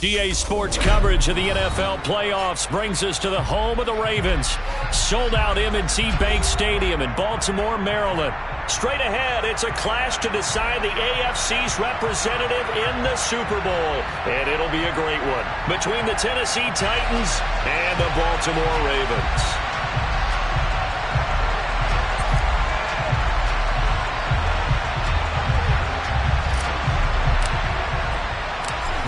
DA Sports coverage of the NFL playoffs brings us to the home of the Ravens. Sold out M&T Bank Stadium in Baltimore, Maryland. Straight ahead, it's a clash to decide the AFC's representative in the Super Bowl. And it'll be a great one between the Tennessee Titans and the Baltimore Ravens.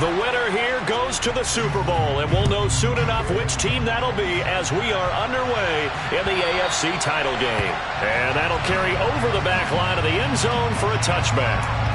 The winner here goes to the Super Bowl, and we'll know soon enough which team that'll be as we are underway in the AFC title game. And that'll carry over the back line of the end zone for a touchback.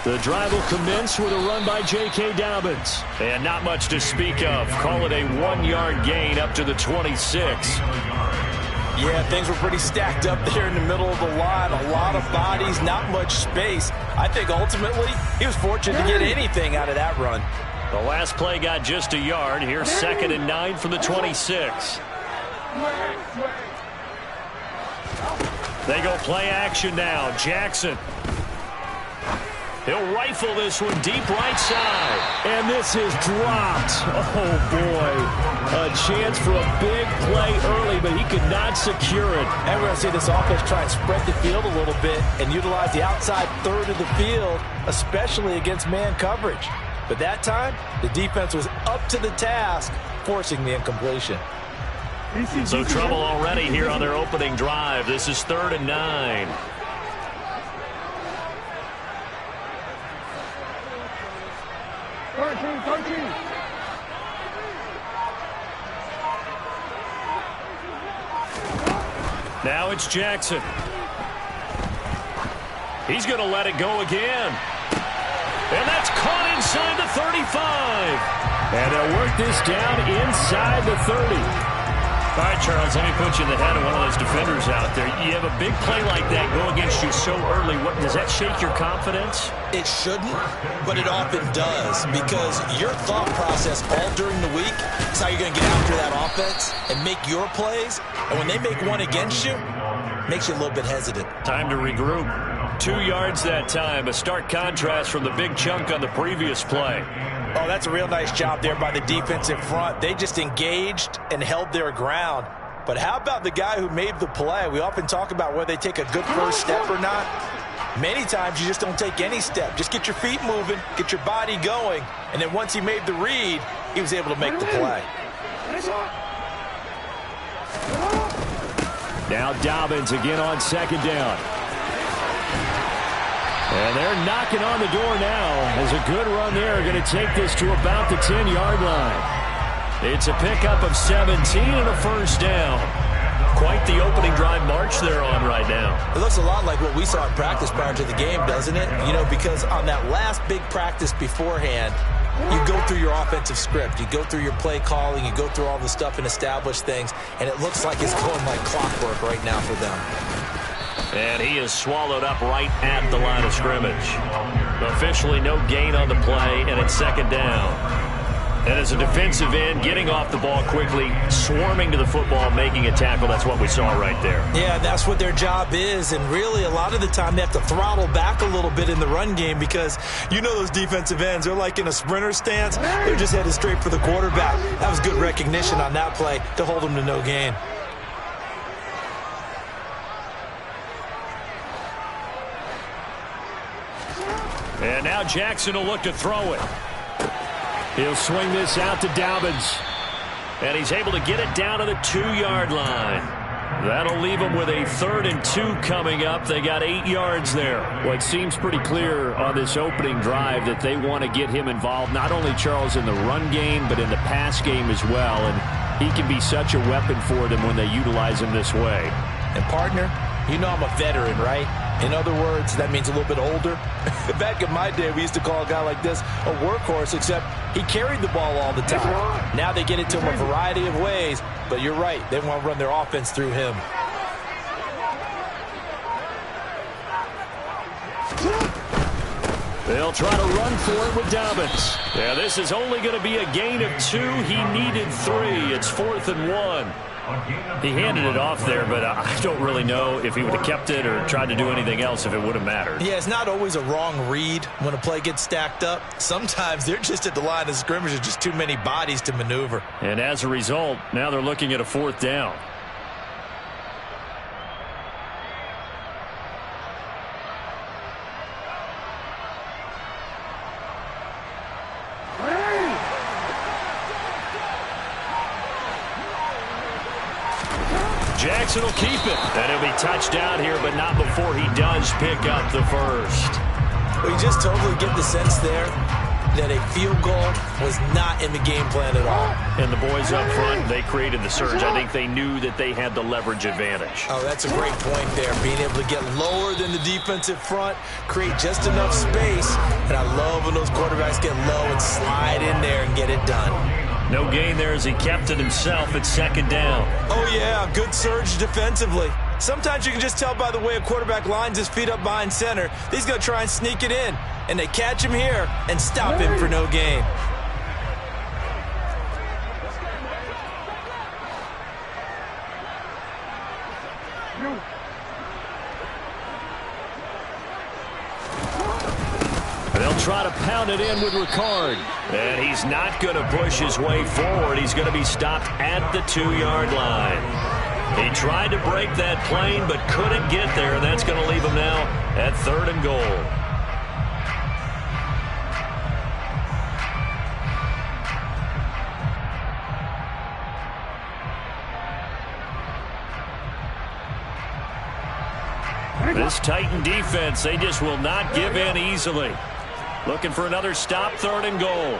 The drive will commence with a run by J.K. Dobbins. And not much to speak of. Call it a 1-yard gain up to the 26. Yeah, things were pretty stacked up there in the middle of the line. A lot of bodies, not much space. I think ultimately he was fortunate to get anything out of that run. The last play got just a yard. Here's 2nd and 9 from the 26. They go play action now. Jackson. He'll rifle this one deep right side. And this is dropped. Oh, boy. A chance for a big play early, but he could not secure it. And we're going to see this offense try and spread the field a little bit and utilize the outside third of the field, especially against man coverage. But that time, the defense was up to the task, forcing the incompletion. So trouble already here on their opening drive. This is 3rd and 9. Now it's Jackson. He's going to let it go again. And that's caught inside the 35. And they'll work this down inside the 30. All right, Charles, let me put you in the head of one of those defenders out there. You have a big play like that go against you so early. What, does that shake your confidence? It shouldn't, but it often does, because your thought process all during the week is how you're going to get after that offense and make your plays. And when they make one against you, it makes you a little bit hesitant. Time to regroup. 2 yards that time, a stark contrast from the big chunk on the previous play. Oh, that's a real nice job there by the defense in front. They just engaged and held their ground. But how about the guy who made the play? We often talk about whether they take a good first step or not. Many times you just don't take any step. Just get your feet moving, get your body going, and then once he made the read, he was able to make the play. Now Dobbins again on 2nd down. And they're knocking on the door now as a good run there. Going to take this to about the 10-yard line. It's a pickup of 17 and a first down. Quite the opening drive march they're on right now. It looks a lot like what we saw in practice prior to the game, doesn't it? You know, because on that last big practice beforehand, you go through your offensive script. You go through your play calling. You go through all the stuff and establish things. And it looks like it's going like clockwork right now for them. And he is swallowed up right at the line of scrimmage. Officially no gain on the play, and it's 2nd down. And as a defensive end, getting off the ball quickly, swarming to the football, making a tackle, that's what we saw right there. Yeah, that's what their job is, and really a lot of the time they have to throttle back a little bit in the run game because you know those defensive ends, they're like in a sprinter stance. They're just headed straight for the quarterback. That was good recognition on that play to hold them to no gain. And now Jackson will look to throw it. He'll swing this out to Dobbins. And he's able to get it down to the 2-yard line. That'll leave them with a 3rd and 2 coming up. They got 8 yards there. Well, it seems pretty clear on this opening drive that they want to get him involved, not only, Charles, in the run game, but in the pass game as well. And he can be such a weapon for them when they utilize him this way. And, partner, you know I'm a veteran, right? In other words, that means a little bit older. Back in my day, we used to call a guy like this a workhorse, except he carried the ball all the time. Now they get it to him a variety of ways, but you're right. They want to run their offense through him. They'll try to run for it with Dobbins. Yeah, this is only going to be a gain of 2. He needed 3. It's 4th and 1. He handed it off there, but I don't really know if he would have kept it or tried to do anything else if it would have mattered. Yeah, it's not always a wrong read when a play gets stacked up. Sometimes they're just at the line of scrimmage with just too many bodies to maneuver. And as a result, now they're looking at a 4th down. Jackson will keep it. And it'll be touchdown here, but not before he does pick up the first. Well, you just totally get the sense there that a field goal was not in the game plan at all. And the boys up front, they created the surge. I think they knew that they had the leverage advantage. Oh, that's a great point there. Being able to get lower than the defensive front, create just enough space. And I love when those quarterbacks get low and slide in there and get it done. No gain there as he kept it himself at 2nd down. Oh, yeah, good surge defensively. Sometimes you can just tell by the way a quarterback lines his feet up behind center. He's going to try and sneak it in. And they catch him here and stop him for no gain. They'll try to pound it in with Ricard. And he's not going to push his way forward. He's going to be stopped at the 2-yard line. He tried to break that plane but couldn't get there, and that's going to leave him now at 3rd and goal. This Titan defense, they just will not give in easily. Looking for another stop, 3rd and goal.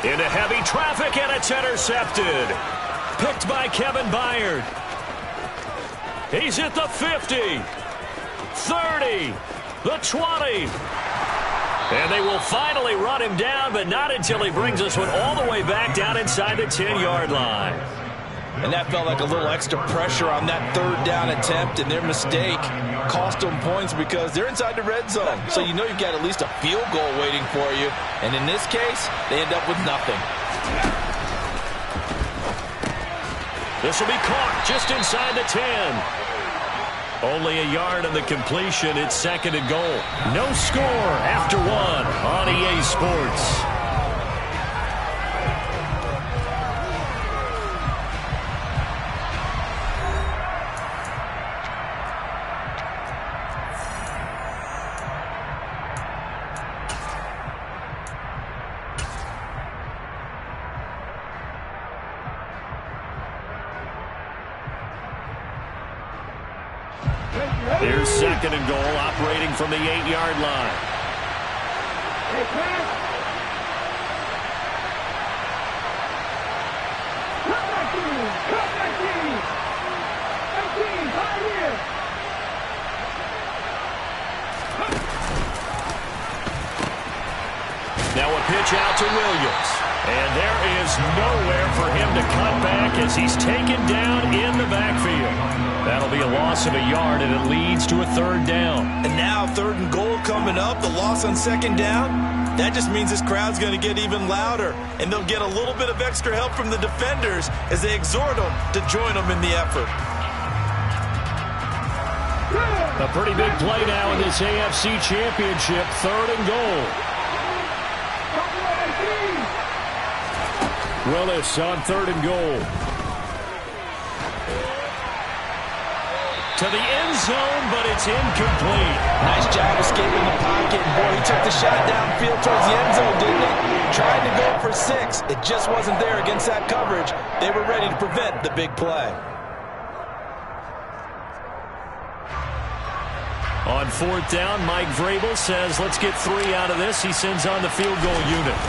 Into heavy traffic, and it's intercepted. Picked by Kevin Byard. He's at the 50, 30, the 20. And they will finally run him down, but not until he brings this one all the way back down inside the 10-yard line. And that felt like a little extra pressure on that 3rd down attempt, and their mistake cost them points because they're inside the red zone. So you know you've got at least a field goal waiting for you. And in this case, they end up with nothing. This will be caught just inside the 10. Only a yard on the completion. It's 2nd and goal. No score after 1 on EA Sports. Here's 2nd and goal, operating from the 8-yard line. Now a pitch out to Williams. And there is nowhere for him to cut back as he's taken down in the backfield. That'll be a loss of a yard, and it leads to a 3rd down. And now 3rd and goal coming up, the loss on 2nd down. That just means this crowd's going to get even louder, and they'll get a little bit of extra help from the defenders as they exhort them to join them in the effort. A pretty big play now in this AFC Championship, 3rd and goal. Willis on 3rd and goal. To the end zone, but it's incomplete. Nice job escaping the pocket. Boy, he took the shot downfield towards the end zone, didn't he? Tried to go for for 6. It just wasn't there against that coverage. They were ready to prevent the big play. On 4th down, Mike Vrabel says, let's get 3 out of this. He sends on the field goal unit.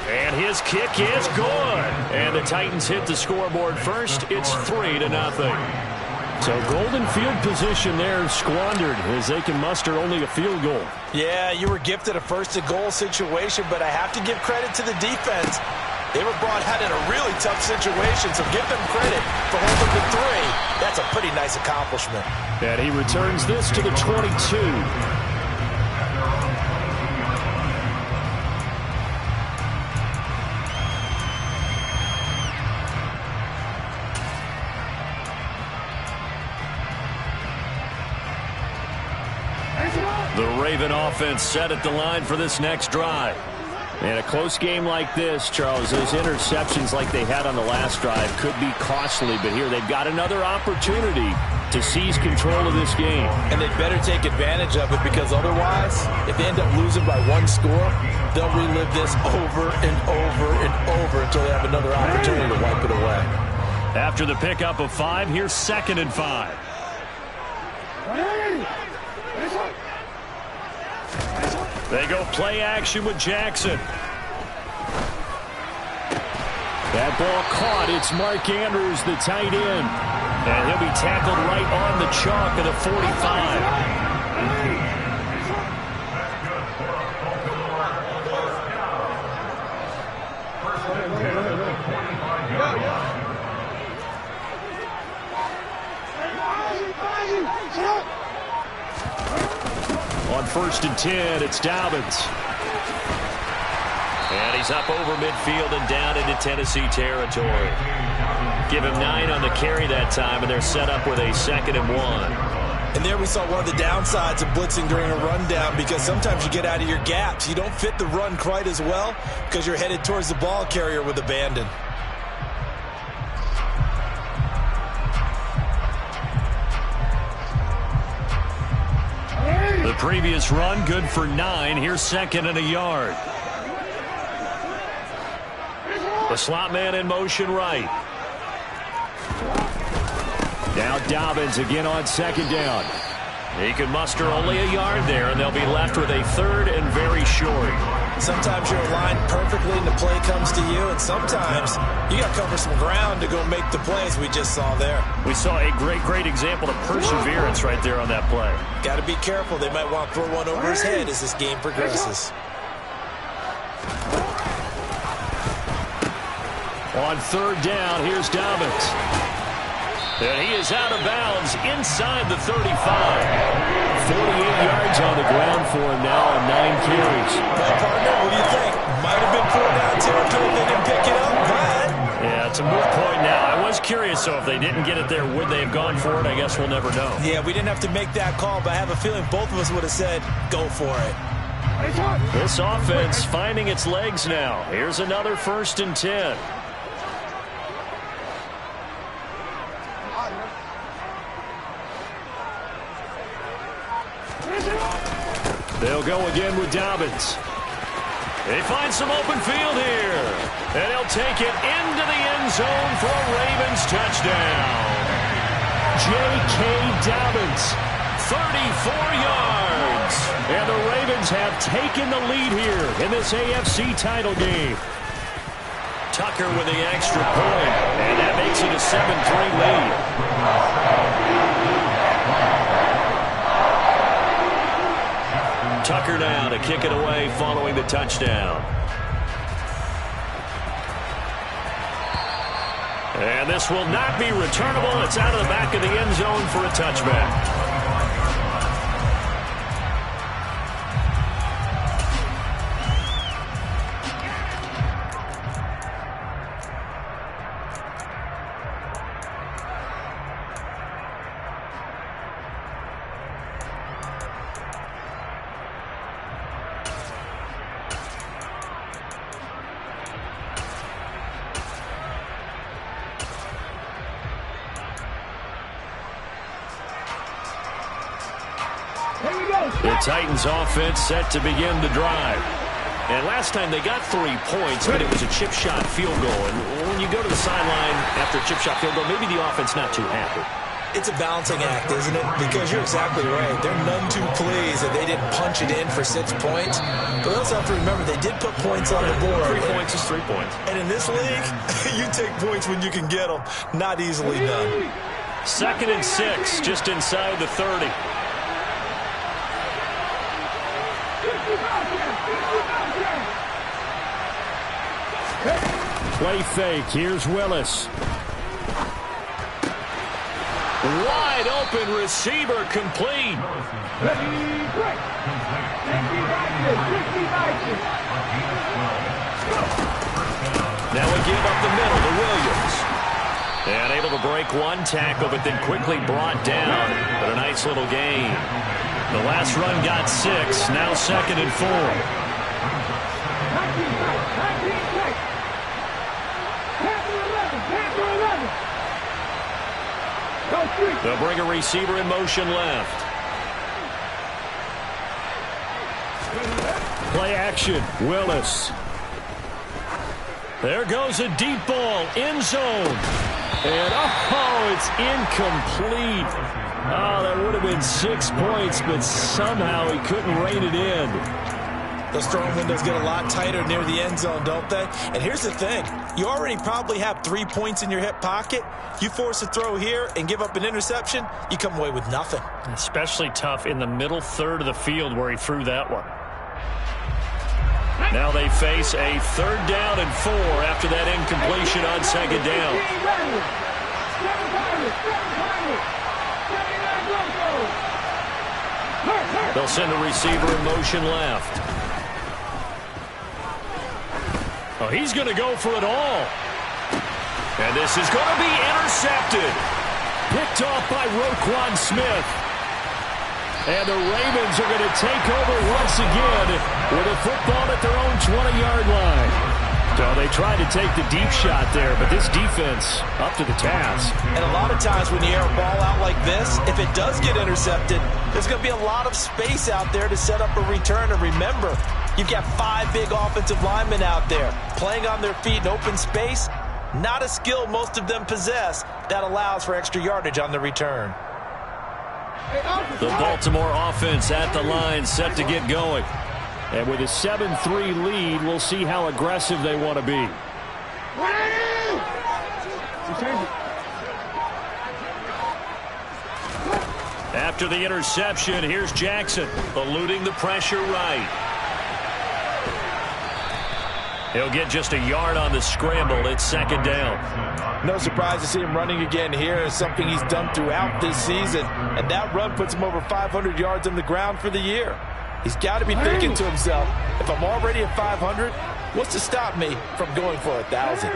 And his kick is good. And the Titans hit the scoreboard first. It's 3-0. So golden field position there squandered as they can muster only a field goal. Yeah, you were gifted a first-and-goal situation, but I have to give credit to the defense. They were brought out in a really tough situation, so give them credit for holding the 3. That's a pretty nice accomplishment. And he returns this to the 22. The Raven offense set at the line for this next drive. And a close game like this, Charles, those interceptions like they had on the last drive could be costly. But here they've got another opportunity to seize control of this game. And they'd better take advantage of it, because otherwise, if they end up losing by 1 score, they'll relive this over and over and over until they have another opportunity to wipe it away. After the pickup of 5, here's 2nd and 5. They go play action with Jackson. That ball caught. It's Mark Andrews, the tight end. And he'll be tackled right on the chalk of the 45. On 1st and 10, it's Dobbins. And he's up over midfield and down into Tennessee territory. Give him 9 on the carry that time, and they're set up with a 2nd and 1. And there we saw one of the downsides of blitzing during a rundown, because sometimes you get out of your gaps. You don't fit the run quite as well because you're headed towards the ball carrier with abandon. The previous run, good for 9. Here's 2nd and a yard. The slot man in motion right. Now Dobbins again on 2nd down. He can muster only a yard there, and they'll be left with a 3rd and very short. Sometimes you're aligned perfectly and the play comes to you, and sometimes you got to cover some ground to go make the plays we just saw there. We saw a great example of perseverance right there on that play. Got to be careful. They might want to throw one over his head as this game progresses. On 3rd down, here's Dobbins. And he is out of bounds inside the 35. 48 yards on the ground for him now on 9 carries. Well, partner, what do you think? Might have been 4-down territory if they didn't pick it up, but... Yeah, it's a moot point now. I was curious, so if they didn't get it there, would they have gone for it? I guess we'll never know. Yeah, we didn't have to make that call, but I have a feeling both of us would have said, go for it. This offense finding its legs now. Here's another 1st and 10. They'll go again with Dobbins. They find some open field here. And he'll take it into the end zone for a Ravens touchdown. J.K. Dobbins, 34 yards. And the Ravens have taken the lead here in this AFC title game. Tucker with the extra point. And that makes it a 7-3 lead. Tucker now to kick it away following the touchdown. And this will not be returnable. It's out of the back of the end zone for a touchback. The Titans offense set to begin the drive. And last time they got 3 points, but it was a chip shot field goal. And when you go to the sideline after a chip shot field goal, maybe the offense not too happy. It's a balancing act, isn't it? Because you're exactly right. They're none too pleased that they didn't punch it in for 6 points. But we also have to remember they did put points on the board. 3 points is 3 points. And in this league, you take points when you can get them. Not easily done. 2nd and 6, just inside the 30. Play fake. Here's Willis. Wide open receiver complete. Now we give up the middle to Williams. And able to break 1 tackle, but then quickly brought down. But a nice little gain. The last run got 6. Now 2nd and 4. They'll bring a receiver in motion left. Play action. Willis. There goes a deep ball. End zone. And, it's incomplete. Oh, that would have been 6 points, but somehow he couldn't rein it in. Those throwing windows get a lot tighter near the end zone, don't they? And here's the thing. You already probably have 3 points in your hip pocket. You force a throw here and give up an interception, you come away with nothing. Especially tough in the middle third of the field where he threw that one. Now they face a 3rd down and 4 after that incompletion on 2nd down. They'll send a receiver in motion left. Oh, he's going to go for it all. And this is going to be intercepted. Picked off by Roquan Smith. And the Ravens are going to take over once again with a football at their own 20-yard line. So they tried to take the deep shot there, but this defense up to the task. And a lot of times when you air a ball out like this, if it does get intercepted, there's going to be a lot of space out there to set up a return. And remember, you've got 5 big offensive linemen out there playing on their feet in open space. Not a skill most of them possess that allows for extra yardage on the return. The Baltimore offense at the line, set to get going. And with a 7-3 lead, we'll see how aggressive they want to be. After the interception, here's Jackson, eluding the pressure right. He'll get just a yard on the scramble. It's 2nd down. No surprise to see him running again here. It's something he's done throughout this season. And that run puts him over 500 yards on the ground for the year. He's got to be thinking to himself, if I'm already at 500, what's to stop me from going for 1,000?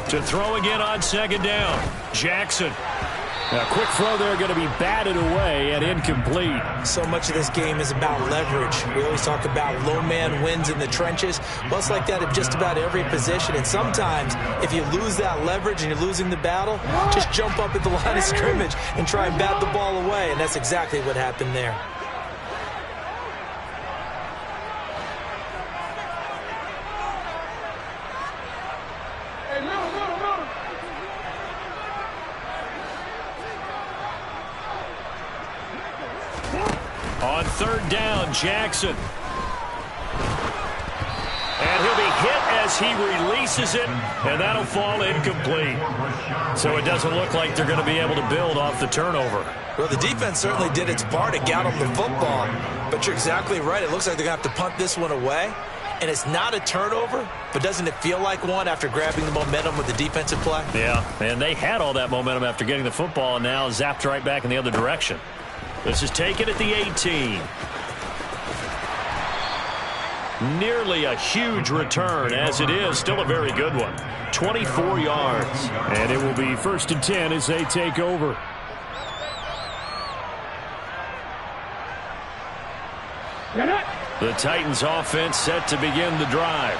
To throw again on 2nd down. Jackson. A quick throw there, going to be batted away and incomplete. So much of this game is about leverage. We always talk about low man wins in the trenches. Well, it's like that at just about every position. And sometimes, if you lose that leverage and you're losing the battle, just jump up at the line of scrimmage and try and bat the ball away. And that's exactly what happened there. On 3rd down, Jackson. And he'll be hit as he releases it, and that'll fall incomplete. So it doesn't look like they're going to be able to build off the turnover. Well, the defense certainly did its part to get them the football. But you're exactly right. It looks like they're going to have to punt this one away. And it's not a turnover, but doesn't it feel like one after grabbing the momentum with the defensive play? Yeah, and they had all that momentum after getting the football, and now zapped right back in the other direction. This is taken at the 18. Nearly a huge return, as it is still a very good one. 24 yards. And it will be 1st and 10 as they take over. The Titans offense set to begin the drive.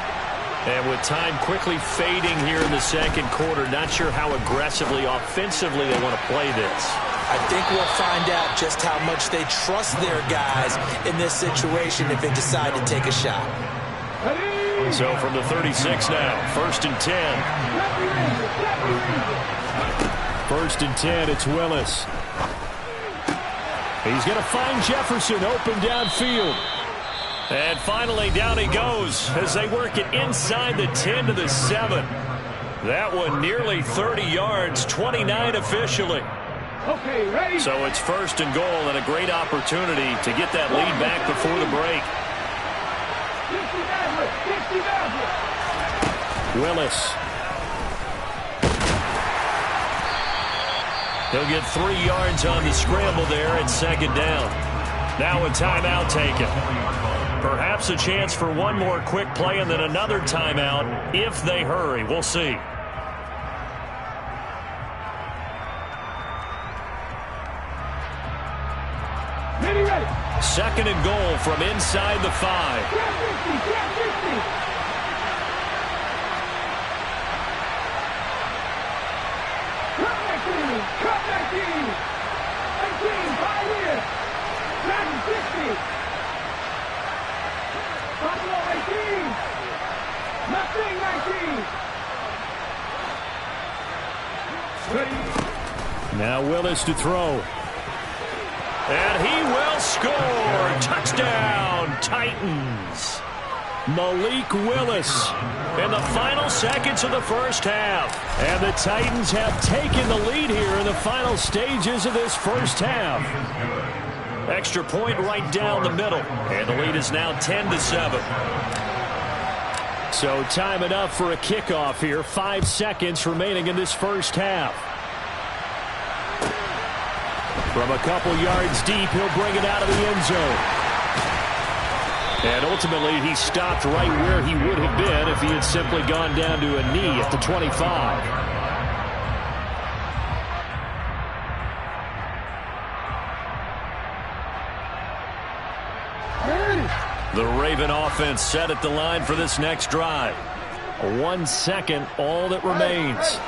And with time quickly fading here in the second quarter, not sure how aggressively, offensively they want to play this. I think we'll find out just how much they trust their guys in this situation if they decide to take a shot. So from the 36 now, 1st and 10. 1st and 10, it's Willis. He's going to find Jefferson open downfield. And finally, down he goes as they work it inside the 10 to the 7. That one nearly 30 yards, 29 officially. So it's 1st and goal and a great opportunity to get that lead back before the break. Willis. He'll get 3 yards on the scramble there at 2nd down. Now a timeout taken. Perhaps a chance for one more quick play and then another timeout if they hurry. We'll see. Ready. 2nd and goal from inside the 5. Cut back in. 18, 5 here. 60. Buffalo 18. Nothing 19. Now Willis to throw. And he will score. Touchdown, Titans. Malik Willis in the final seconds of the first half. And the Titans have taken the lead here in the final stages of this first half. Extra point right down the middle. And the lead is now 10 to 7. So time enough for a kickoff here. 5 seconds remaining in this first half. From a couple yards deep, he'll bring it out of the end zone. And ultimately, he stopped right where he would have been if he had simply gone down to a knee at the 25. The Raven offense set at the line for this next drive. 1 second, all that remains.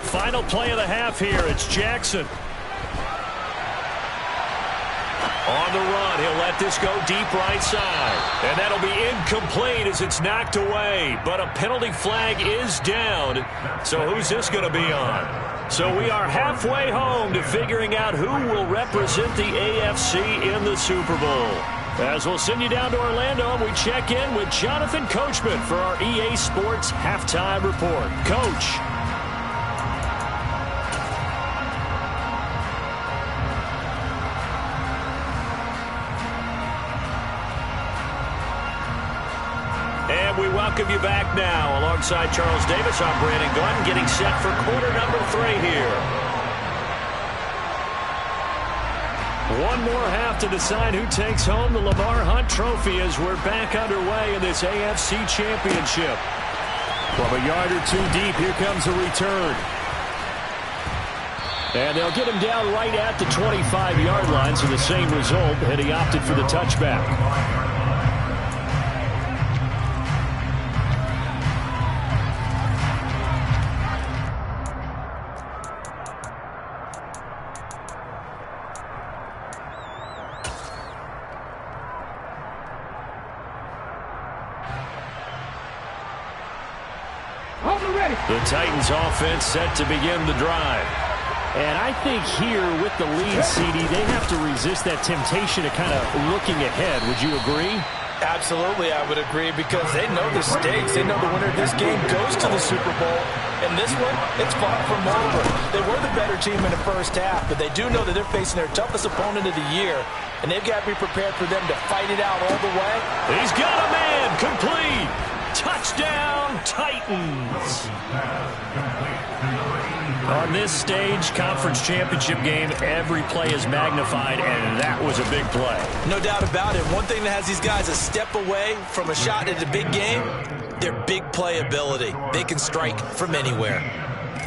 Final play of the half here. It's Jackson. On the run, he'll let this go deep right side. And that'll be incomplete as it's knocked away. But a penalty flag is down. So who's this going to be on? So we are halfway home to figuring out who will represent the AFC in the Super Bowl. As we'll send you down to Orlando, and we check in with Jonathan Coachman for our EA Sports Halftime Report. Coach. And we welcome you back now. Alongside Charles Davis, I'm Brandon Gordon, getting set for quarter number 3 here. One more half to decide who takes home the Lamar Hunt Trophy as we're back underway in this AFC Championship. From a yard or 2 deep, here comes a return. And they'll get him down right at the 25-yard line, so the same result, and he opted for the touchback. The Titans offense set to begin the drive. And I think here with the lead, CD, they have to resist that temptation of kind of looking ahead. Would you agree? Absolutely, I would agree, because they know the stakes. They know the winner of this game goes to the Super Bowl. And this one, it's far from over. They were the better team in the first half, but they do know that they're facing their toughest opponent of the year, and they've got to be prepared for them to fight it out all the way. He's got a man, complete. Touchdown, Titans. On this stage, conference championship game, every play is magnified, and that was a big play. No doubt about it. One thing that has these guys a step away from a shot at a big game, their big play ability. They can strike from anywhere.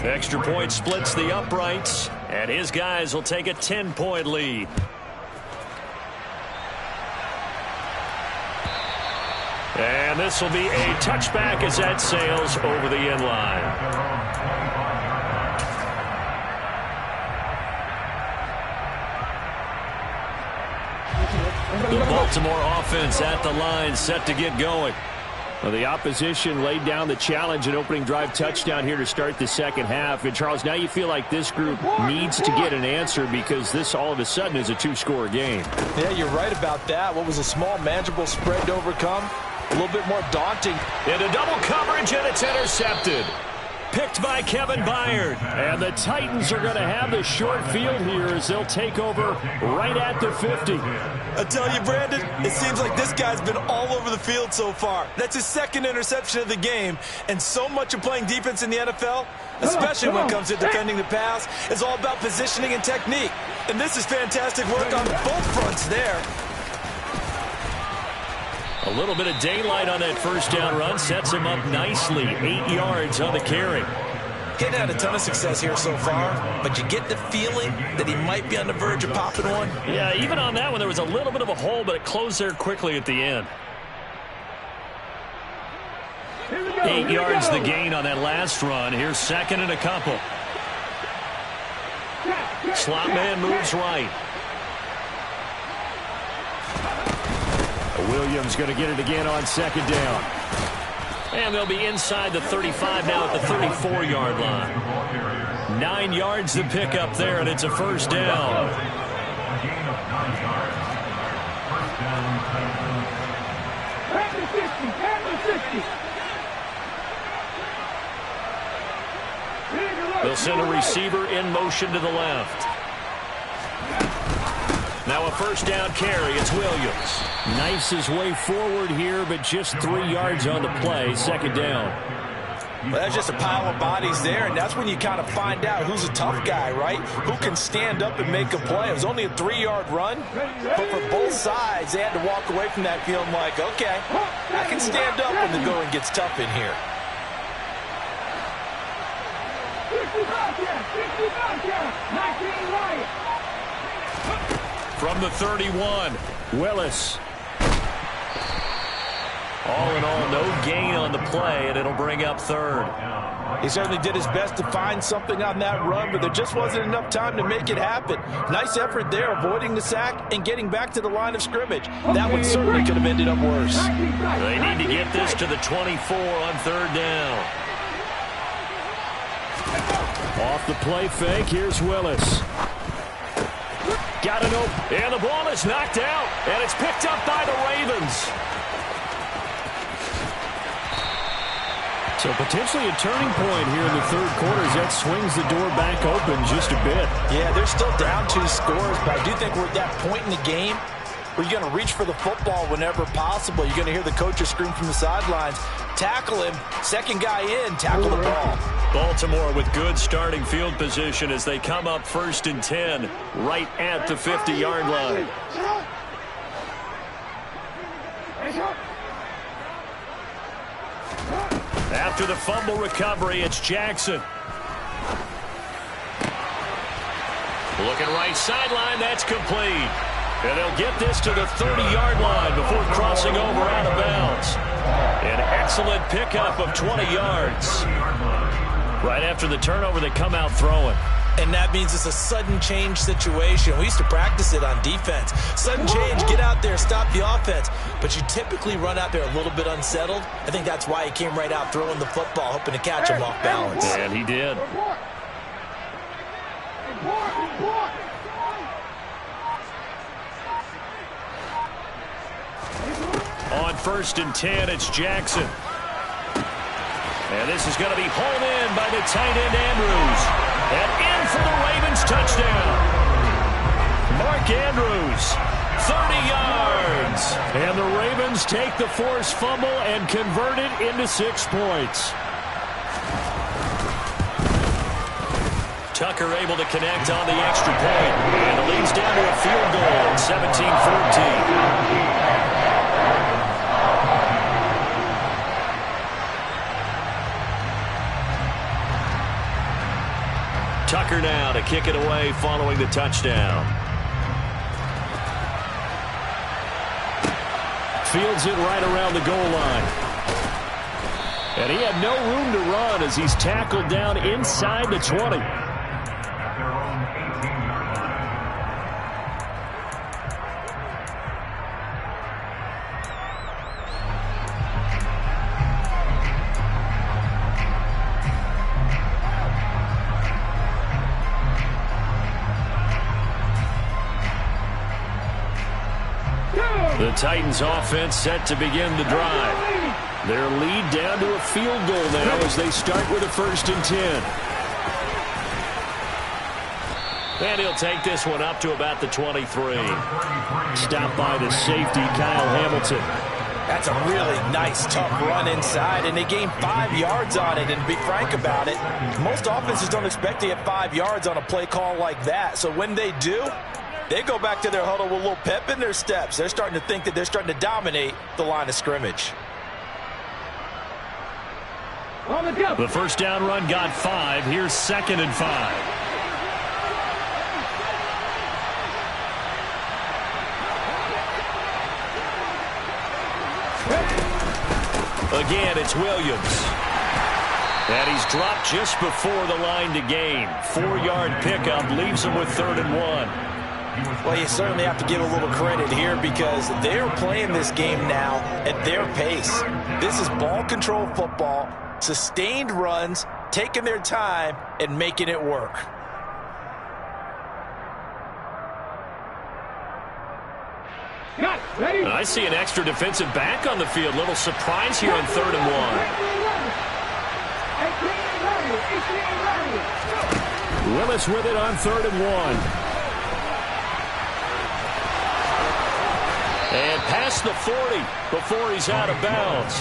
Extra point splits the uprights, And his guys will take a 10-point lead. And this will be a touchback as that sails over the end line. The Baltimore offense at the line, set to get going. Well, the opposition laid down the challenge, an opening drive touchdown here to start the second half. And, Charles, now you feel like this group needs to get an answer because this all of a sudden is a two-score game. Yeah, you're right about that. What was a small, manageable spread to overcome? A little bit more daunting. Into double coverage, and it's intercepted. Picked by Kevin Byard. And the Titans are going to have the short field here as they'll take over right at the 50. I tell you, Brandon, it seems like this guy's been all over the field so far. That's his second interception of the game. And so much of playing defense in the NFL, especially when it comes to defending the pass, is all about positioning and technique. And this is fantastic work on both fronts there. A little bit of daylight on that first down run sets him up nicely. 8 yards on the carry. He hadn't had a ton of success here so far, but you get the feeling that he might be on the verge of popping one. Yeah, even on that one, there was a little bit of a hole, but it closed there quickly at the end. 8 yards the gain on that last run. Here's second and a couple. Slot man moves right. Williams going to get it again on second down. And they'll be inside the 35 now at the 34-yard line. 9 yards to pick up there, and it's a first down. They'll send a receiver in motion to the left. Now a first down carry. It's Williams. Knifes his way forward here, but just 3 yards on the play. Second down. Well, that's just a pile of bodies there, and that's when you kind of find out who's a tough guy, right? Who can stand up and make a play. It was only a 3-yard run, but for both sides, they had to walk away from that feeling like, okay, I can stand up when the going gets tough in here. 19 right. From the 31, Willis. all in all, no gain on the play, and it'll bring up third. He certainly did his best to find something on that run, but there just wasn't enough time to make it happen. Nice effort there, avoiding the sack and getting back to the line of scrimmage. That one certainly could have ended up worse. They need to get this to the 24 on third down. Off the play fake, here's Willis. Got it open, and the ball is knocked out, and it's picked up by the Ravens. So potentially a turning point here in the third quarter as that swings the door back open just a bit. Yeah, they're still down 2 scores, but I do think we're at that point in the game where you're going to reach for the football whenever possible. You're going to hear the coaches scream from the sidelines, tackle him, second guy in, tackle the ball. Baltimore with good starting field position as they come up 1st and 10 right at the 50-yard line. After the fumble recovery, it's Jackson. Looking right sideline, that's complete. And they'll get this to the 30-yard line before crossing over out of bounds. An excellent pickup of 20 yards. Right after the turnover, they come out throwing. And that means it's a sudden change situation. We used to practice it on defense. Sudden change, get out there, stop the offense. But you typically run out there a little bit unsettled. I think that's why he came right out throwing the football, hoping to catch him off balance. And he did. On 1st and 10, it's Jackson. And this is going to be hauled in by the tight end Andrews. And in for the Ravens touchdown. Mark Andrews, 30 yards. And the Ravens take the forced fumble and convert it into 6 points. Tucker able to connect on the extra point. And it leads down to a field goal, 17-14. Tucker now to kick it away following the touchdown. Fields it right around the goal line. And he had no room to run as he's tackled down inside the 20. The Titans offense set to begin the drive. Their lead down to a field goal now as they start with a 1st and 10. And he'll take this one up to about the 23. Stopped by the safety, Kyle Hamilton. That's a really nice, tough run inside, and they gained 5 yards on it. And to be frank about it, most offenses don't expect to get 5 yards on a play call like that. So when they do, they go back to their huddle with a little pep in their steps. They're starting to think that they're starting to dominate the line of scrimmage. The first down run got 5. Here's 2nd and 5. Again, it's Williams. And he's dropped just before the line to gain. 4-yard pickup leaves him with 3rd and 1. Well, you certainly have to give a little credit here because they're playing this game now at their pace. This is ball control football, sustained runs, taking their time, and making it work. I see an extra defensive back on the field. Little surprise here on 3rd and 1. Willis with it on 3rd and 1. And past the 40 before he's out of bounds.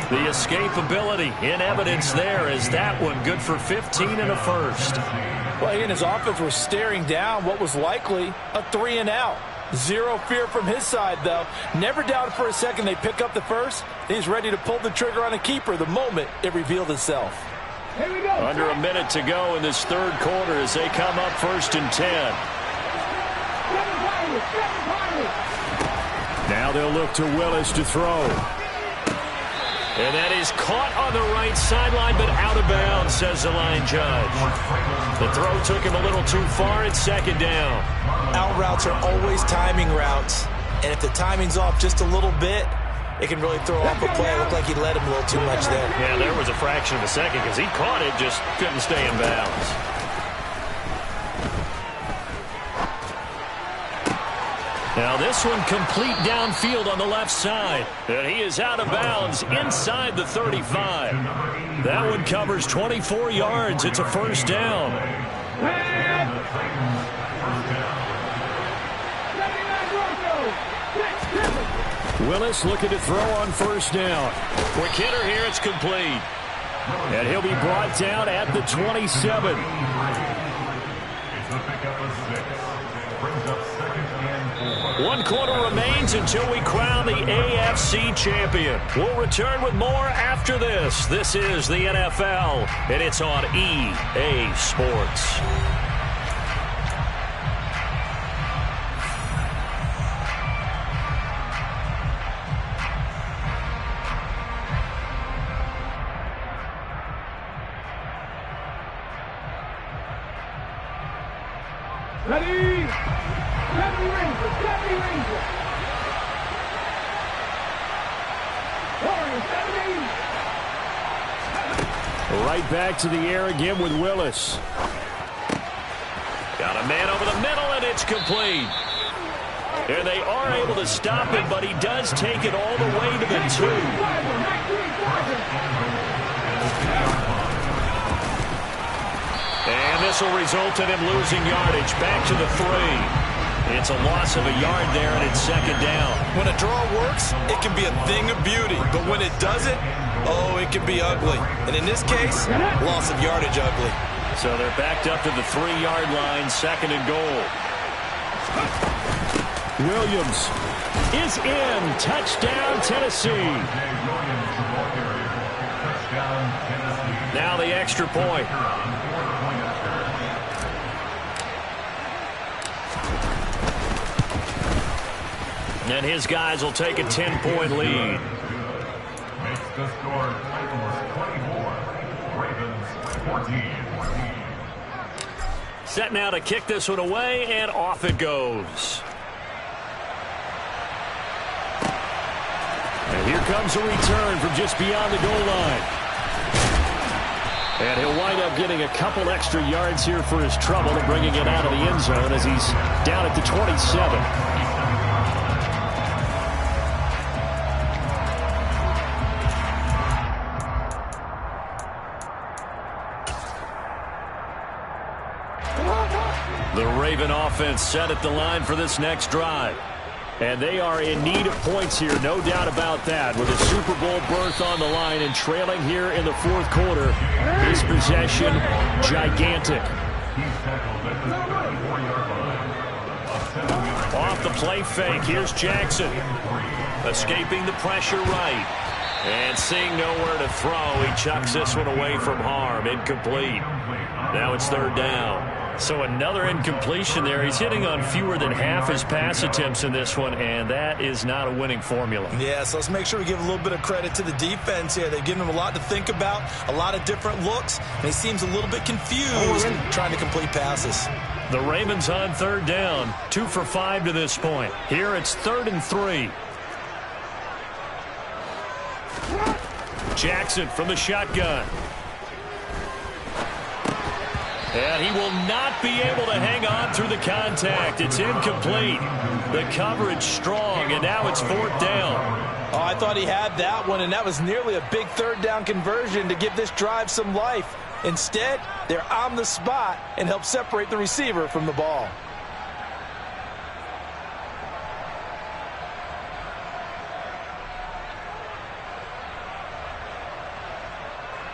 The escapability in evidence there as that one good for 15 and a 1st. Well, he and his offense were staring down what was likely a 3 and out. Zero fear from his side, though. Never doubted for a second they pick up the 1st. He's ready to pull the trigger on a keeper the moment it revealed itself. Under a minute to go in this 3rd quarter as they come up 1st and 10. Now they'll look to Willis to throw. And that is caught on the right sideline, but out of bounds, says the line judge. The throw took him a little too far. It's 2nd down. Out routes are always timing routes. And if the timing's off just a little bit, it can really throw off a play. It looked like he led him a little too much there. Yeah, there was a fraction of a second because he caught it, just couldn't stay in bounds. Now this one complete downfield on the left side. And he is out of bounds inside the 35. That one covers 24 yards. It's a 1st down. Willis looking to throw on 1st down. Quick hitter here. It's complete. And he'll be brought down at the 27. 1 quarter remains until we crown the AFC champion. We'll return with more after this. This is the NFL, and it's on EA Sports. Ready? Seven Rangers. Right back to the air again with Willis. Got a man over the middle, and it's complete. And they are able to stop him, but he does take it all the way to the 2. And this will result in him losing yardage back to the 3. It's a loss of a yard there, and it's 2nd down. When a draw works, it can be a thing of beauty. But when it doesn't, oh, it can be ugly. And in this case, loss of yardage ugly. So they're backed up to the 3-yard line, 2nd and goal. Williams is in. Touchdown, Tennessee. Now the extra point. And his guys will take a 10-point lead. Makes the score Titans 24, Ravens 14. Set now to kick this one away, and off it goes. And here comes a return from just beyond the goal line. And he'll wind up getting a couple extra yards here for his trouble and bringing it out of the end zone as he's down at the 27. The Raven offense set at the line for this next drive. And they are in need of points here, no doubt about that. With a Super Bowl berth on the line and trailing here in the fourth quarter, his possession gigantic. Off the play fake, here's Jackson. Escaping the pressure right. And seeing nowhere to throw, he chucks this one away from harm. Incomplete. Now it's third down. So another incompletion there. He's hitting on fewer than half his pass attempts in this one, and that is not a winning formula. Yeah, so let's make sure we give a little bit of credit to the defense here. They've given him a lot to think about, a lot of different looks, and he seems a little bit confused trying to complete passes. The Ravens on third down, 2 for 5 to this point. Here it's 3rd and 3. Jackson from the shotgun. And he will not be able to hang on through the contact. It's incomplete. The coverage strong, and now it's 4th down. Oh, I thought he had that one, and that was nearly a big third down conversion to give this drive some life. Instead, they're on the spot and help separate the receiver from the ball.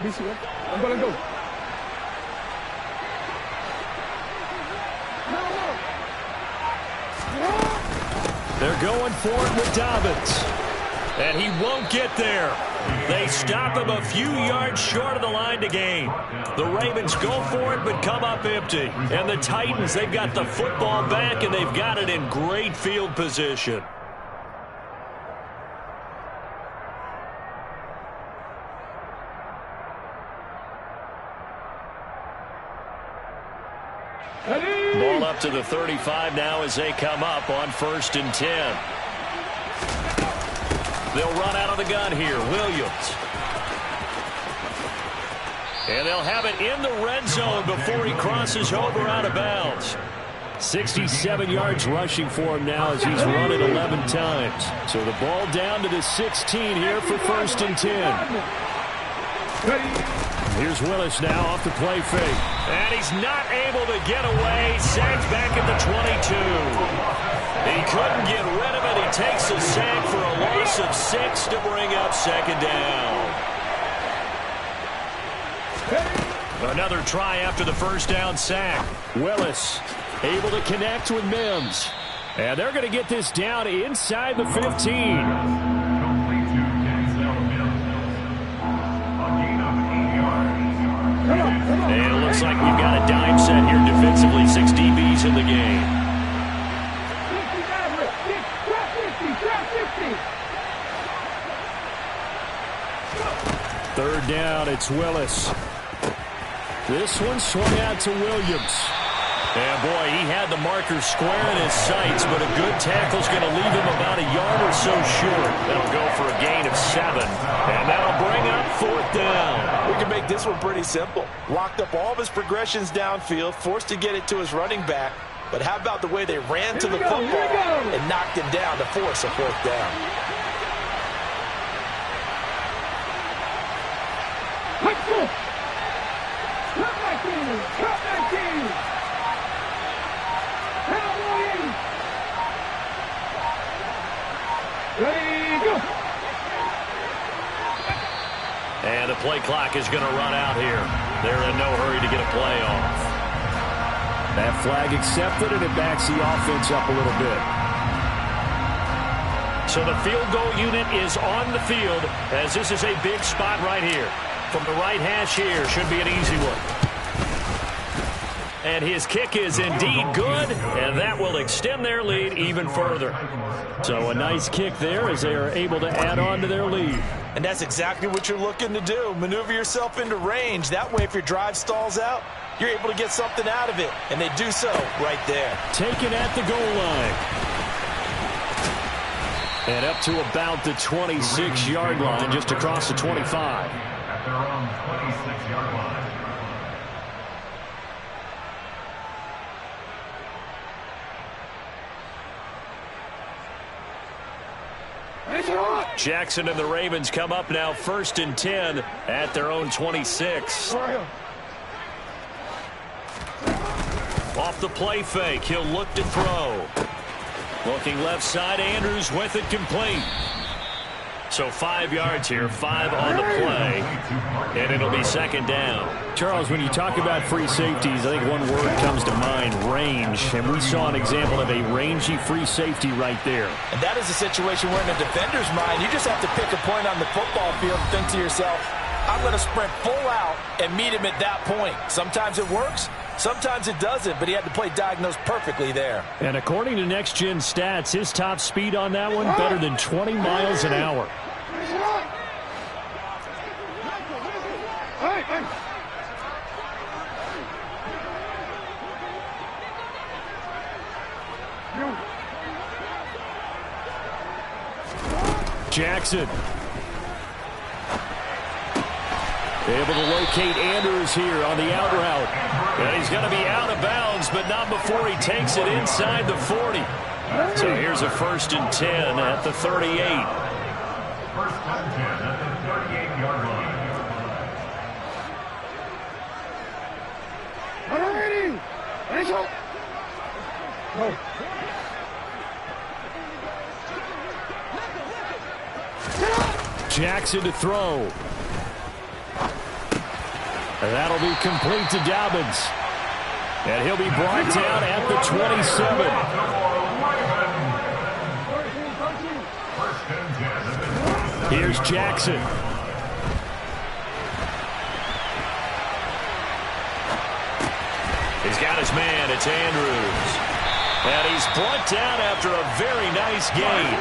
I'm going to go. They're going for it with Dobbins. And he won't get there. They stop him a few yards short of the line to gain. The Ravens go for it but come up empty. And the Titans, they've got the football back and they've got it in great field position. Ball up to the 35 now as they come up on 1st and 10. They'll run out of the gun here. Williams. And they'll have it in the red zone before he crosses over out of bounds. 67 yards rushing for him now as he's run it 11 times. So the ball down to the 16 here for 1st and 10. Here's Willis now off the play fake. And he's not able to get away. Sacked back at the 22. He couldn't get rid of it. He takes a sack for a loss of 6 to bring up 2nd down. Another try after the 1st down sack. Willis able to connect with Mims. And they're going to get this down inside the 15. And it looks like we've got a dime set here defensively. 6 DBs in the game. 3rd down, it's Willis. This one swung out to Williams. And boy, he had the marker square in his sights, but a good tackle's going to leave him about a yard or so short. That'll go for a gain of 7. And that'll bring up 4th down. We can make this one pretty simple. Locked up all of his progressions downfield, forced to get it to his running back. But how about the way they ran to the football and knocked him down to force a 4th down? And the play clock is going to run out here. They're in no hurry to get a play off. That flag accepted, and it backs the offense up a little bit. So the field goal unit is on the field as this is a big spot right here. From the right hash here, should be an easy one. And his kick is indeed good, and that will extend their lead even further. So a nice kick there as they are able to add on to their lead. And that's exactly what you're looking to do. Maneuver yourself into range. That way, if your drive stalls out, you're able to get something out of it. And they do so right there. Taken at the goal line. And up to about the 26-yard line, just across the 25. At their own 26-yard line. Jackson and the Ravens come up now 1st and 10 at their own 26. Off the play fake, he'll look to throw. Looking left side, Andrews with it complete. So 5 yards here, 5 on the play, and it'll be 2nd down. Charles, when you talk about free safeties, I think one word comes to mind, range. And we saw an example of a rangy free safety right there. And that is a situation where in a defender's mind, you just have to pick a point on the football field and think to yourself, I'm going to sprint full out and meet him at that point. Sometimes it works, sometimes it doesn't, but he had to play diagnosed perfectly there. And according to Next Gen Stats, his top speed on that one, better than 20 miles an hour. Jackson. Able to locate Andrews here on the out route. And he's going to be out of bounds, but not before he takes it inside the 40. So here's a 1st and 10 at the 38. 1st and 10 at the 38-yard line. Jackson to throw. And that'll be complete to Dobbins. And he'll be brought down at the 27. Here's Jackson. He's got his man. It's Andrews. And he's brought down after a very nice gain.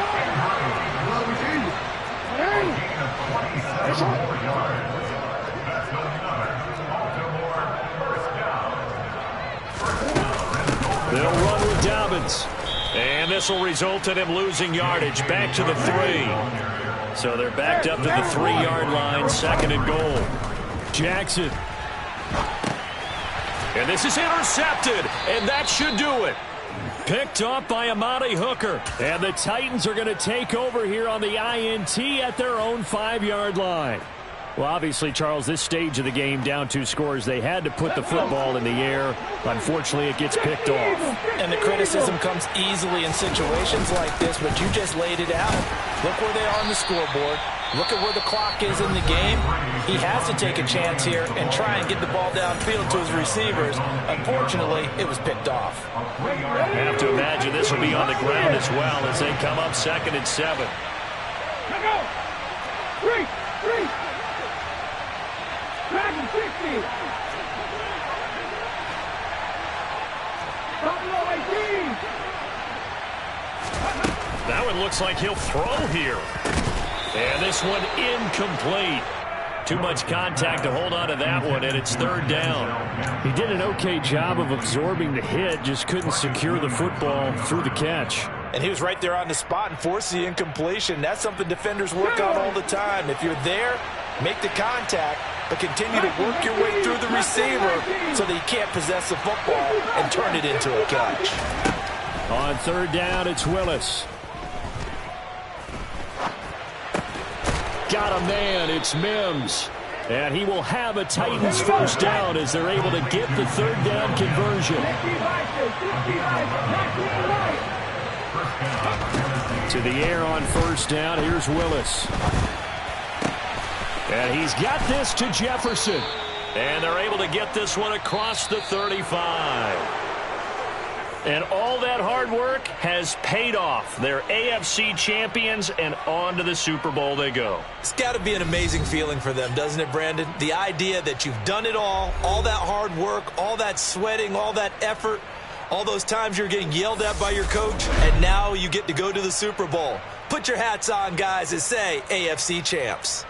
They'll run with Dobbins. And this will result in him losing yardage back to the 3. So they're backed up to the 3-yard line, 2nd and goal. Jackson. And this is intercepted, and that should do it. Picked off by Amani Hooker. And the Titans are going to take over here on the INT at their own 5-yard line. Well, obviously, Charles, this stage of the game, down 2 scores, they had to put the football in the air. Unfortunately, it gets picked off. And the criticism comes easily in situations like this, but you just laid it out. Look where they are on the scoreboard. Look at where the clock is in the game. He has to take a chance here and try and get the ball downfield to his receivers. Unfortunately, it was picked off. I have to imagine this will be on the ground as well as they come up 2nd and 7. That one looks like he'll throw here. And this one incomplete. Too much contact to hold on to that one, and it's 3rd down. He did an okay job of absorbing the hit, just couldn't secure the football through the catch. And he was right there on the spot and forced the incompletion. That's something defenders work on all the time. If you're there, make the contact, but continue to work your way through the receiver so that you can't possess the football and turn it into a catch. On 3rd down, it's Willis. Got a man, it's Mims. And he will have a Titans 1st down as they're able to get the 3rd down conversion. To the air on 1st down, here's Willis. And he's got this to Jefferson. And they're able to get this one across the 35. And all that hard work has paid off. They're AFC champions, and on to the Super Bowl they go. It's got to be an amazing feeling for them, doesn't it, Brandon? The idea that you've done it all that hard work, all that sweating, all that effort, all those times you're getting yelled at by your coach, and now you get to go to the Super Bowl. Put your hats on, guys, and say AFC champs.